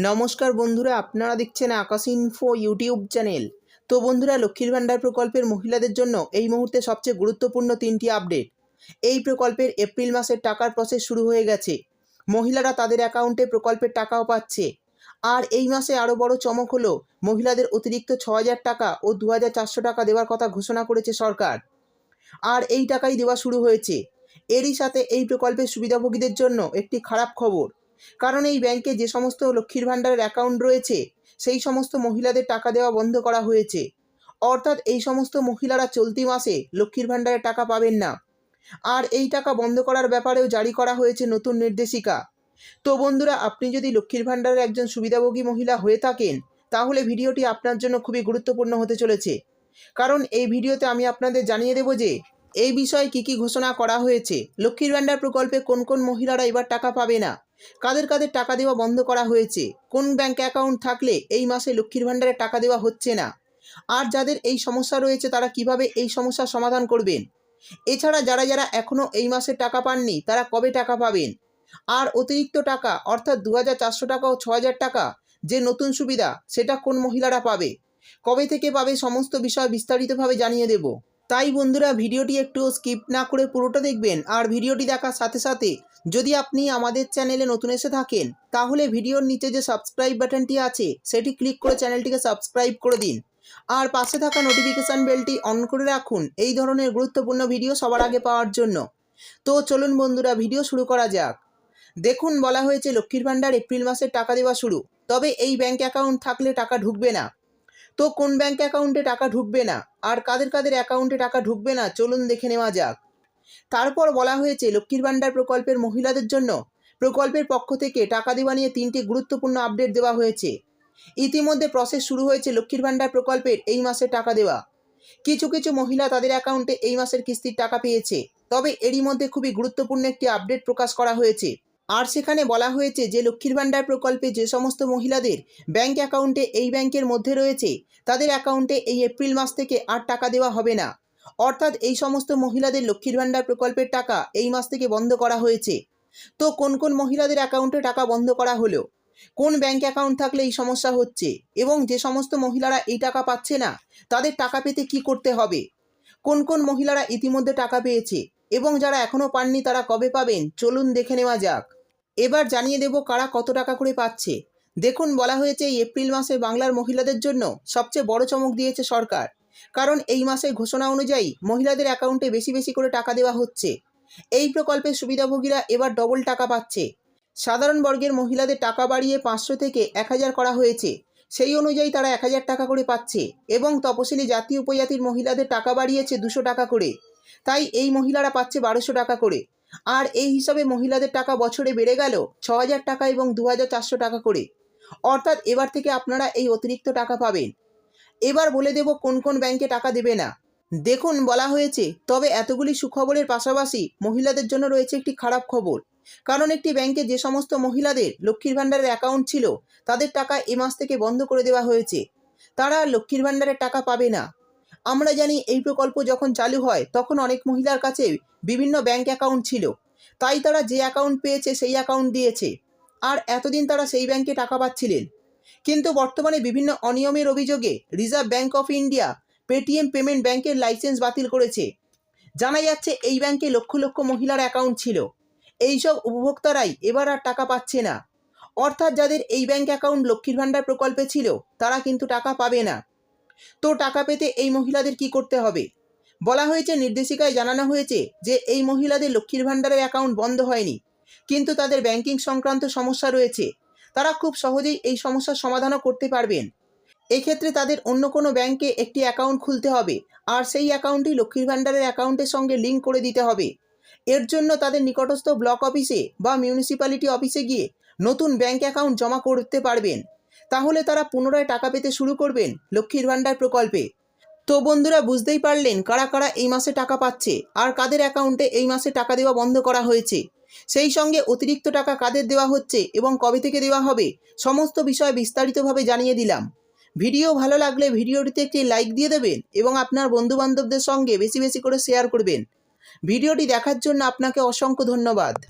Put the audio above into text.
নমস্কার বন্ধুরা, আপনারা দেখছেন আকাশ ইনফো ইউটিউব চ্যানেল। তো বন্ধুরা, লক্ষ্মীর ভান্ডার প্রকল্পের মহিলাদের জন্য এই মুহূর্তে সবচেয়ে গুরুত্বপূর্ণ 3টি আপডেট। এই প্রকল্পের এপ্রিল মাসের টাকার প্রসেস শুরু হয়ে গেছে। মহিলারা তাদের অ্যাকাউন্টে প্রকল্পের টাকাও পাচ্ছে। আর এই মাসে আরও বড় চমক হলো, মহিলাদের অতিরিক্ত 6,000 টাকা ও 2,400 টাকা দেওয়ার কথা ঘোষণা করেছে সরকার। আর এই টাকাই দেওয়া শুরু হয়েছে। এরই সাথে এই প্রকল্পের সুবিধাভোগীদের জন্য একটি খারাপ খবর, কারণ এই ব্যাংকে যে সমস্ত লক্ষ্মীর ভাণ্ডারের অ্যাকাউন্ট রয়েছে সেই সমস্ত মহিলাদের টাকা দেওয়া বন্ধ করা হয়েছে। অর্থাৎ এই সমস্ত মহিলারা চলতি মাসে লক্ষ্মীর ভাণ্ডারের টাকা পাবেন না। আর এই টাকা বন্ধ করার ব্যাপারেও জারি করা হয়েছে নতুন নির্দেশিকা। তো বন্ধুরা, আপনি যদি লক্ষ্মীর ভাণ্ডারের একজন সুবিধাভোগী মহিলা হয়ে থাকেন, তাহলে ভিডিওটি আপনার জন্য খুবই গুরুত্বপূর্ণ হতে চলেছে। কারণ এই ভিডিওতে আমি আপনাদের জানিয়ে দেব যে এই বিষয়ে কী ঘোষণা করা হয়েছে, লক্ষ্মীর ভাণ্ডার প্রকল্পে কোন কোন মহিলারা এবার টাকা পাবে না, কাদের কাদের টাকা দেওয়া বন্ধ করা হয়েছে, কোন ব্যাংক অ্যাকাউন্ট থাকলে এই মাসে লক্ষ্মীর ভাণ্ডারে টাকা দেওয়া হচ্ছে না, আর যাদের এই সমস্যা রয়েছে তারা কিভাবে এই সমস্যার সমাধান করবেন। এছাড়া যারা যারা এখনও এই মাসে টাকা পাননি তারা কবে টাকা পাবেন, আর অতিরিক্ত টাকা অর্থাৎ 2,400 টাকা ও 6,000 টাকা যে নতুন সুবিধা সেটা কোন মহিলারা পাবে, কবে থেকে পাবে, সমস্ত বিষয় বিস্তারিতভাবে জানিয়ে দেব। তাই বন্ধুরা, ভিডিওটি একটু স্কিপ না করে পুরোটা দেখবেন। আর ভিডিওটি দেখার সাথে সাথে যদি আপনি আমাদের চ্যানেলে নতুন এসে থাকেন, তাহলে ভিডিওর নিচে যে সাবস্ক্রাইব বাটনটি আছে সেটি ক্লিক করে চ্যানেলটিকে সাবস্ক্রাইব করে দিন। আর পাশে থাকা নোটিফিকেশান বেলটি অন করে রাখুন এই ধরনের গুরুত্বপূর্ণ ভিডিও সবার আগে পাওয়ার জন্য। তো চলুন বন্ধুরা, ভিডিও শুরু করা যাক। দেখুন, বলা হয়েছে লক্ষ্মীর ভাণ্ডার এপ্রিল মাসের টাকা দেওয়া শুরু, তবে এই ব্যাংক অ্যাকাউন্ট থাকলে টাকা ঢুকবে না। তো কোন ব্যাংক অ্যাকাউন্টে টাকা ঢুকবে না আর কাদের কাদের অ্যাকাউন্টে টাকা ঢুকবে না, চলুন দেখে নেওয়া যাক। তারপর বলা হয়েছে লক্ষ্মীর ভাণ্ডার প্রকল্পের মহিলাদের জন্য প্রকল্পের পক্ষ থেকে টাকা দেওয়া নিয়ে 3টি গুরুত্বপূর্ণ আপডেট দেওয়া হয়েছে। ইতিমধ্যে প্রসেস শুরু হয়েছে লক্ষ্মীর ভাণ্ডার প্রকল্পের এই মাসে টাকা দেওয়া। কিছু কিছু মহিলা তাদের অ্যাকাউন্টে এই মাসের কিস্তির টাকা পেয়েছে, তবে এরই মধ্যে খুবই গুরুত্বপূর্ণ একটি আপডেট প্রকাশ করা হয়েছে। আর সেখানে বলা হয়েছে যে লক্ষ্মীর ভাণ্ডার প্রকল্পে যে সমস্ত মহিলাদের ব্যাংক অ্যাকাউন্টে এই ব্যাংকের মধ্যে রয়েছে তাদের অ্যাকাউন্টে এই এপ্রিল মাস থেকে আর টাকা দেওয়া হবে না। অর্থাৎ এই সমস্ত মহিলাদের লক্ষ্মীর ভাণ্ডার প্রকল্পের টাকা এই মাস থেকে বন্ধ করা হয়েছে। তো কোন কোন মহিলাদের অ্যাকাউন্টে টাকা বন্ধ করা হলো, কোন ব্যাংক অ্যাকাউন্ট থাকলে এই সমস্যা হচ্ছে, এবং যে সমস্ত মহিলারা এই টাকা পাচ্ছে না তাদের টাকা পেতে কি করতে হবে, কোন কোন মহিলারা ইতিমধ্যে টাকা পেয়েছে এবং যারা এখনও পাননি তারা কবে পাবেন, চলুন দেখে নেওয়া যাক। এবার জানিয়ে দেব কারা কত টাকা করে পাচ্ছে। দেখুন, বলা হয়েছে এই এপ্রিল মাসে বাংলার মহিলাদের জন্য সবচেয়ে বড় চমক দিয়েছে সরকার, কারণ এই মাসের ঘোষণা অনুযায়ী মহিলাদের অ্যাকাউন্টে বেশি বেশি করে টাকা দেওয়া হচ্ছে। এই প্রকল্পের সুবিধাভোগীরা এবার ডবল টাকা পাচ্ছে। সাধারণ বর্গের মহিলাদের টাকা বাড়িয়ে 500 থেকে 1,000 করা হয়েছে, সেই অনুযায়ী তারা 1,000 টাকা করে পাচ্ছে, এবং তপশিলি জাতি উপজাতির মহিলাদের টাকা বাড়িয়েছে 200 টাকা করে, তাই এই মহিলারা পাচ্ছে 1,200 টাকা করে। আর এই হিসাবে মহিলাদের টাকা বছরে বেড়ে গেল 6,000 টাকা এবং 2,400 টাকা করে। অর্থাৎ এবার থেকে আপনারা এই অতিরিক্ত টাকা পাবেন। এবার বলে দেব কোন কোন ব্যাংকে টাকা দেবে না। দেখুন, বলা হয়েছে তবে এতগুলি সুখবরের পাশাপাশি মহিলাদের জন্য রয়েছে একটি খারাপ খবর, কারণ একটি ব্যাংকে যে সমস্ত মহিলাদের লক্ষ্মীর ভাণ্ডারের অ্যাকাউন্ট ছিল তাদের টাকা এ মাস থেকে বন্ধ করে দেওয়া হয়েছে। তারা লক্ষ্মীর ভাণ্ডারের টাকা পাবে না। আমরা জানি এই প্রকল্প যখন চালু হয় তখন অনেক মহিলার কাছে বিভিন্ন ব্যাংক অ্যাকাউন্ট ছিল, তাই তারা যে অ্যাকাউন্ট পেয়েছে সেই অ্যাকাউন্ট দিয়েছে, আর এতদিন তারা সেই ব্যাংকে টাকা পাচ্ছিলেন। কিন্তু বর্তমানে বিভিন্ন অনিয়মের অভিযোগে reserve bank of India Paytm payment ব্যাংকের লাইসেন্স বাতিল করেছে। জানা যাচ্ছে এই ব্যাংকে লক্ষ লক্ষ মহিলার অ্যাকাউন্ট ছিল। এইসব উপভোক্তারাই এবার আর টাকা পাচ্ছে না। অর্থাৎ যাদের এই ব্যাংক অ্যাকাউন্ট লক্ষ্মীর ভাণ্ডার প্রকল্পে ছিল তারা কিন্তু টাকা পাবে না। তো টাকা পেতে এই মহিলাদের কি করতে হবে? বলা হয়েছে, নির্দেশিকায় জানানো হয়েছে যে এই মহিলাদের লক্ষ্মীর ভাণ্ডারের অ্যাকাউন্ট বন্ধ হয়নি, কিন্তু তাদের ব্যাংকিং সংক্রান্ত সমস্যা রয়েছে। তারা খুব সহজেই এই সমস্যার সমাধানও করতে পারবেন। এক্ষেত্রে তাদের অন্য কোনো ব্যাংকে একটি অ্যাকাউন্ট খুলতে হবে, আর সেই অ্যাকাউন্টটি লক্ষ্মীর ভাণ্ডারের অ্যাকাউন্টের সঙ্গে লিঙ্ক করে দিতে হবে। এর জন্য তাদের নিকটস্থ ব্লক অফিসে বা মিউনিসিপ্যালিটি অফিসে গিয়ে নতুন ব্যাংক অ্যাকাউন্ট জমা করতে পারবেন। তাহলে তারা পুনরায় টাকা পেতে শুরু করবেন লক্ষ্মীর ভাণ্ডার প্রকল্পে। তো বন্ধুরা, বুঝতেই পারলেন কারা কারা এই মাসে টাকা পাচ্ছে আর কাদের অ্যাকাউন্টে এই মাসে টাকা দেওয়া বন্ধ করা হয়েছে, সেই সঙ্গে অতিরিক্ত টাকা কাদের দেওয়া হচ্ছে এবং কবে থেকে দেওয়া হবে, সমস্ত বিষয় বিস্তারিতভাবে জানিয়ে দিলাম। ভিডিও ভালো লাগলে ভিডিওটিতে একটি লাইক দিয়ে দেবেন এবং আপনার বন্ধুবান্ধবদের সঙ্গে বেশি বেশি করে শেয়ার করবেন। ভিডিওটি দেখার জন্য আপনাকে অসংখ্য ধন্যবাদ।